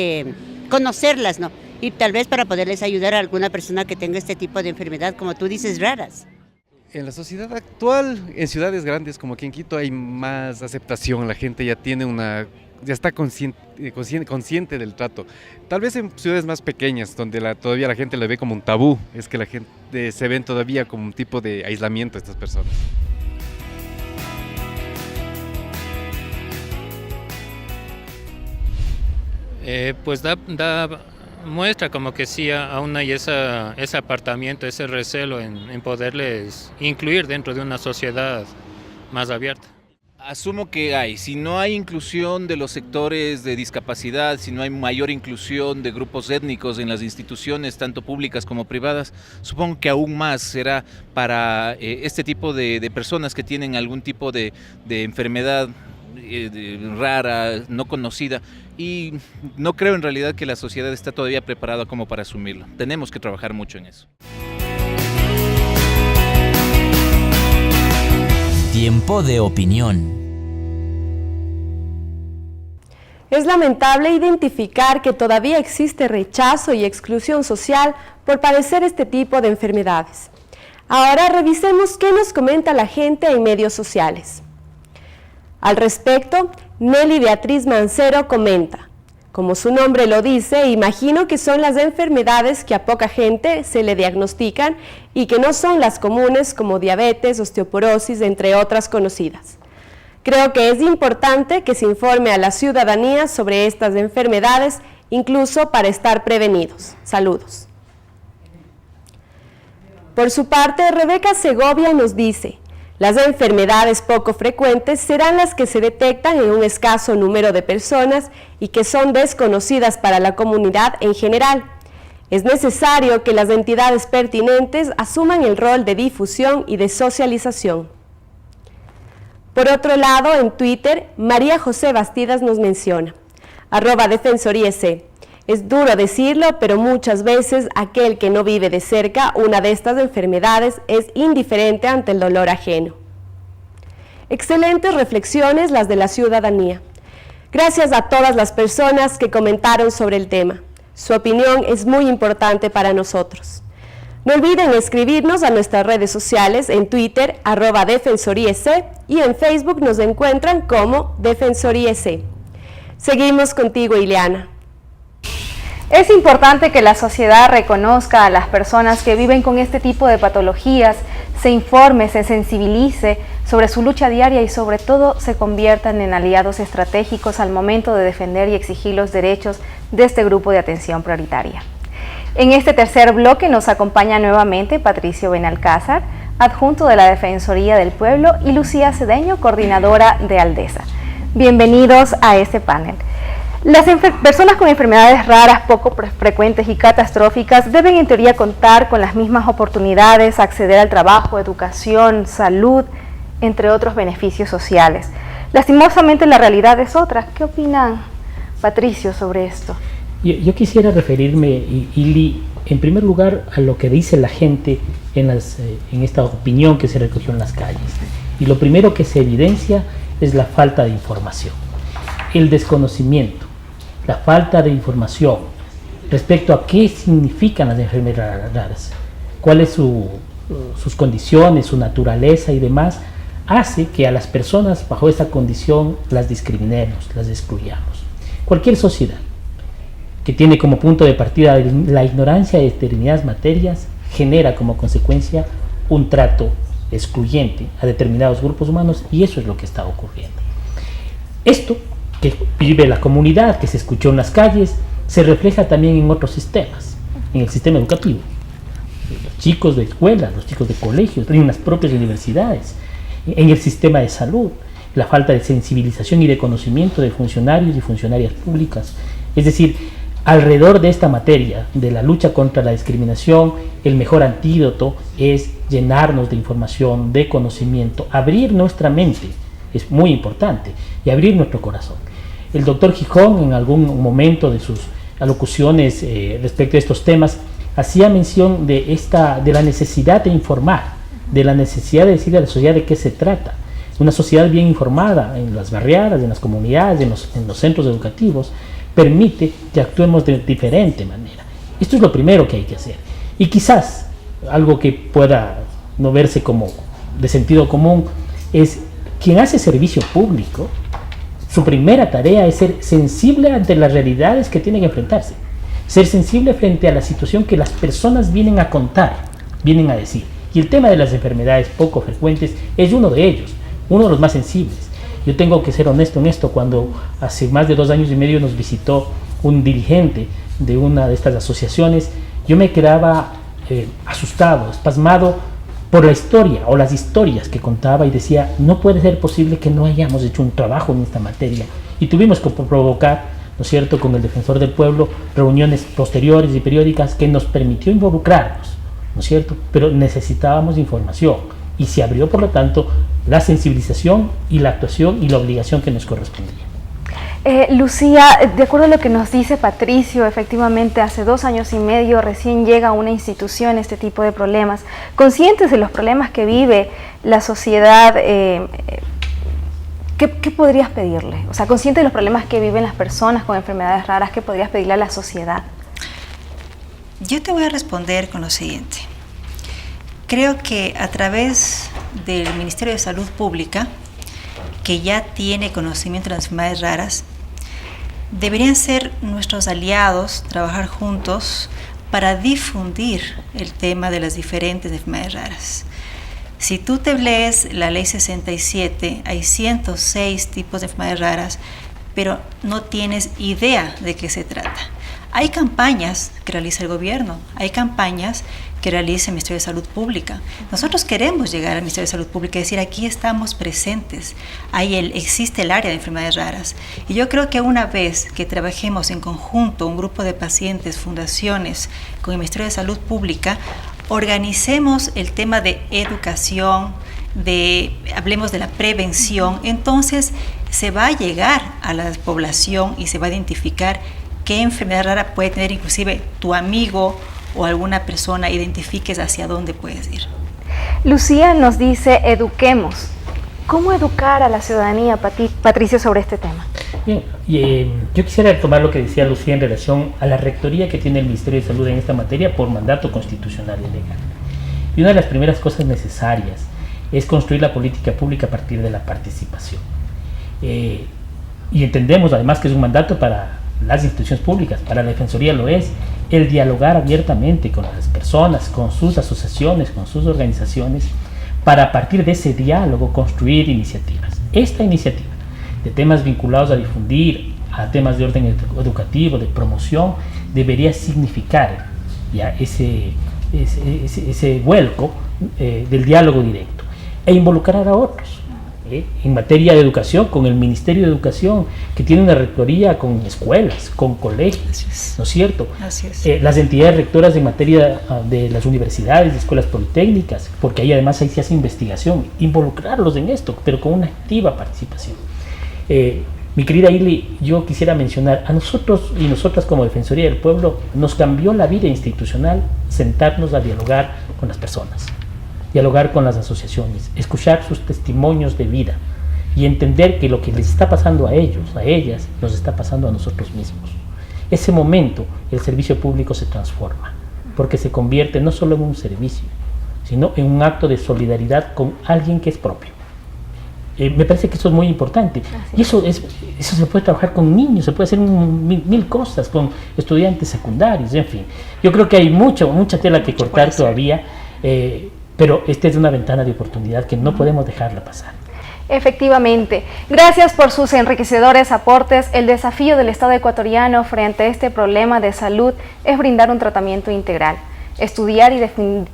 conocerlas, ¿no? Y tal vez para poderles ayudar a alguna persona que tenga este tipo de enfermedad, como tú dices, raras. En la sociedad actual, en ciudades grandes como aquí en Quito, hay más aceptación, la gente ya tiene ya está consciente del trato. Tal vez en ciudades más pequeñas, donde todavía la gente lo ve como un tabú, es que la gente se ven todavía como un tipo de aislamiento a estas personas. Pues da muestra como que sí aún hay ese apartamiento, ese recelo en poderles incluir dentro de una sociedad más abierta. Asumo que si no hay inclusión de los sectores de discapacidad, si no hay mayor inclusión de grupos étnicos en las instituciones, tanto públicas como privadas, supongo que aún más será para este tipo de personas que tienen algún tipo de enfermedad rara, no conocida, y no creo en realidad que la sociedad está todavía preparada como para asumirlo. Tenemos que trabajar mucho en eso. Tiempo de opinión. Es lamentable identificar que todavía existe rechazo y exclusión social por padecer este tipo de enfermedades. Ahora revisemos qué nos comenta la gente en medios sociales. Al respecto, Nelly Beatriz Mancero comenta: como su nombre lo dice, imagino que son las enfermedades que a poca gente se le diagnostican y que no son las comunes como diabetes, osteoporosis, entre otras conocidas. Creo que es importante que se informe a la ciudadanía sobre estas enfermedades, incluso para estar prevenidos. Saludos. Por su parte, Rebeca Segovia nos dice: las enfermedades poco frecuentes serán las que se detectan en un escaso número de personas y que son desconocidas para la comunidad en general. Es necesario que las entidades pertinentes asuman el rol de difusión y de socialización. Por otro lado, en Twitter, María José Bastidas nos menciona: @defensoríac. Es duro decirlo, pero muchas veces aquel que no vive de cerca una de estas enfermedades es indiferente ante el dolor ajeno. Excelentes reflexiones las de la ciudadanía. Gracias a todas las personas que comentaron sobre el tema. Su opinión es muy importante para nosotros. No olviden escribirnos a nuestras redes sociales en Twitter, @defensoriec, y en Facebook nos encuentran como Defensoriec. Seguimos contigo, Ileana. Es importante que la sociedad reconozca a las personas que viven con este tipo de patologías, se informe, se sensibilice sobre su lucha diaria y sobre todo se conviertan en aliados estratégicos al momento de defender y exigir los derechos de este grupo de atención prioritaria. En este tercer bloque nos acompaña nuevamente Patricio Benalcázar, adjunto de la Defensoría del Pueblo, y Lucía Cedeño, coordinadora de Aldesa. Bienvenidos a este panel. Las personas con enfermedades raras, poco frecuentes y catastróficas deben en teoría contar con las mismas oportunidades, acceder al trabajo, educación, salud, entre otros beneficios sociales. Lastimosamente la realidad es otra. ¿Qué opinan, Patricio, sobre esto? Yo quisiera referirme, Ili, en primer lugar a lo que dice la gente en esta opinión que se recogió en las calles. Y lo primero que se evidencia es la falta de información, el desconocimiento, la falta de información respecto a qué significan las enfermedades raras, cuáles sus condiciones, su naturaleza y demás, hace que a las personas bajo esta condición las discriminemos, las excluyamos. Cualquier sociedad que tiene como punto de partida la ignorancia de determinadas materias genera como consecuencia un trato excluyente a determinados grupos humanos, y eso es lo que está ocurriendo. Esto que vive la comunidad, que se escuchó en las calles, se refleja también en otros sistemas, en el sistema educativo. Los chicos de escuelas, los chicos de colegios, en las propias universidades, en el sistema de salud, la falta de sensibilización y de conocimiento de funcionarios y funcionarias públicas. Es decir, alrededor de esta materia, de la lucha contra la discriminación, el mejor antídoto es llenarnos de información, de conocimiento, abrir nuestra mente, es muy importante, y abrir nuestro corazón. El doctor Gijón, en algún momento de sus alocuciones respecto a estos temas, hacía mención de la necesidad de informar, de la necesidad de decirle a la sociedad de qué se trata. Una sociedad bien informada en las barriadas, en las comunidades, en los centros educativos, permite que actuemos de diferente manera. Esto es lo primero que hay que hacer. Y quizás algo que pueda no verse como de sentido común es quien hace servicio público, su primera tarea es ser sensible ante las realidades que tienen que enfrentarse, ser sensible frente a la situación que las personas vienen a contar, vienen a decir. Y el tema de las enfermedades poco frecuentes es uno de ellos, uno de los más sensibles. Yo tengo que ser honesto en esto. Cuando hace más de 2 años y medio nos visitó un dirigente de una de estas asociaciones, yo me quedaba asustado, espasmado por la historia o las historias que contaba, y decía, no puede ser posible que no hayamos hecho un trabajo en esta materia. Y tuvimos que provocar, ¿no es cierto?, con el Defensor del Pueblo, reuniones posteriores y periódicas que nos permitió involucrarnos, ¿no es cierto?, pero necesitábamos información, y se abrió, por lo tanto, la sensibilización y la actuación y la obligación que nos correspondía. Lucía, de acuerdo a lo que nos dice Patricio, efectivamente hace 2 años y medio recién llega a una institución este tipo de problemas. Conscientes de los problemas que vive la sociedad, ¿qué podrías pedirle? O sea, consciente de los problemas que viven las personas con enfermedades raras, ¿qué podrías pedirle a la sociedad? Yo te voy a responder con lo siguiente. Creo que a través del Ministerio de Salud Pública, que ya tiene conocimiento de las enfermedades raras, deberían ser nuestros aliados, trabajar juntos para difundir el tema de las diferentes enfermedades raras. Si tú te lees la Ley 67, hay 106 tipos de enfermedades raras, pero no tienes idea de qué se trata. Hay campañas que realiza el gobierno, hay campañas que realiza el Ministerio de Salud Pública. Nosotros queremos llegar al Ministerio de Salud Pública y decir, aquí estamos presentes, existe el área de enfermedades raras. Y yo creo que una vez que trabajemos en conjunto, un grupo de pacientes, fundaciones, con el Ministerio de Salud Pública, organicemos el tema de educación, hablemos de la prevención, entonces se va a llegar a la población y se va a identificar qué enfermedad rara puede tener inclusive tu amigo o alguna persona, identifiques hacia dónde puedes ir. Lucía nos dice, eduquemos. ¿Cómo educar a la ciudadanía, Patricio, sobre este tema? Bien, yo quisiera retomar lo que decía Lucía en relación a la rectoría que tiene el Ministerio de Salud en esta materia por mandato constitucional y legal. Y una de las primeras cosas necesarias es construir la política pública a partir de la participación. Y entendemos además que es un mandato para las instituciones públicas, para la Defensoría lo es, el dialogar abiertamente con las personas, con sus asociaciones, con sus organizaciones, para a partir de ese diálogo construir iniciativas. Esta iniciativa de temas vinculados a difundir, a temas de orden educativo, de promoción, debería significar ya ese vuelco del diálogo directo e involucrar a otros. En materia de educación, con el Ministerio de Educación, que tiene una rectoría con escuelas, con colegios, ¿no es cierto? Así es. Las entidades rectoras en materia de las universidades, de escuelas politécnicas, porque ahí además ahí se hace investigación, involucrarlos en esto, pero con una activa participación. Mi querida Ili, yo quisiera mencionar, a nosotros y nosotras como Defensoría del Pueblo, nos cambió la vida institucional sentarnos a dialogar con las personas, dialogar con las asociaciones, escuchar sus testimonios de vida y entender que lo que les está pasando a ellos, a ellas, nos está pasando a nosotros mismos. Ese momento el servicio público se transforma, porque se convierte no solo en un servicio, sino en un acto de solidaridad con alguien que es propio. Me parece que eso es muy importante. Y eso se puede trabajar con niños, se puede hacer mil cosas, con estudiantes secundarios, en fin. Yo creo que hay mucha tela que cortar todavía, pero esta es una ventana de oportunidad que no podemos dejarla pasar. Efectivamente. Gracias por sus enriquecedores aportes. El desafío del Estado ecuatoriano frente a este problema de salud es brindar un tratamiento integral. Estudiar y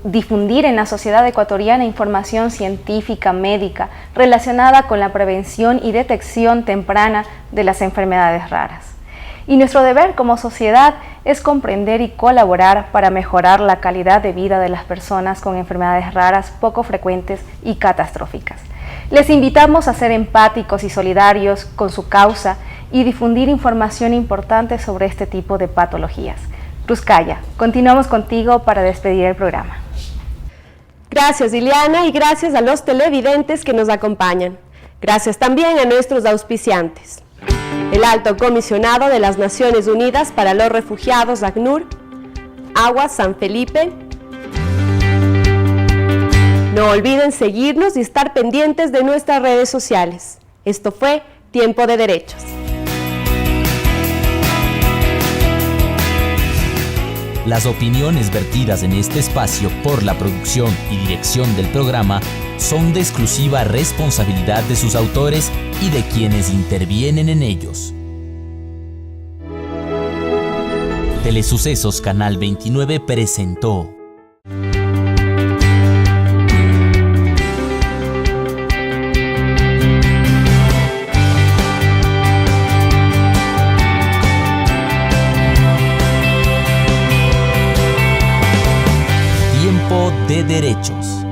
difundir en la sociedad ecuatoriana información científica médica relacionada con la prevención y detección temprana de las enfermedades raras. Y nuestro deber como sociedad es comprender y colaborar para mejorar la calidad de vida de las personas con enfermedades raras poco frecuentes y catastróficas. Les invitamos a ser empáticos y solidarios con su causa y difundir información importante sobre este tipo de patologías. Ruscaya, continuamos contigo para despedir el programa. Gracias, Ileana, y gracias a los televidentes que nos acompañan. Gracias también a nuestros auspiciantes. El Alto Comisionado de las Naciones Unidas para los Refugiados, ACNUR, Aguas San Felipe. No olviden seguirnos y estar pendientes de nuestras redes sociales. Esto fue Tiempo de Derechos. Las opiniones vertidas en este espacio por la producción y dirección del programa son de exclusiva responsabilidad de sus autores y de quienes intervienen en ellos. Telesucesos Canal 29 presentó Tiempo de Derechos.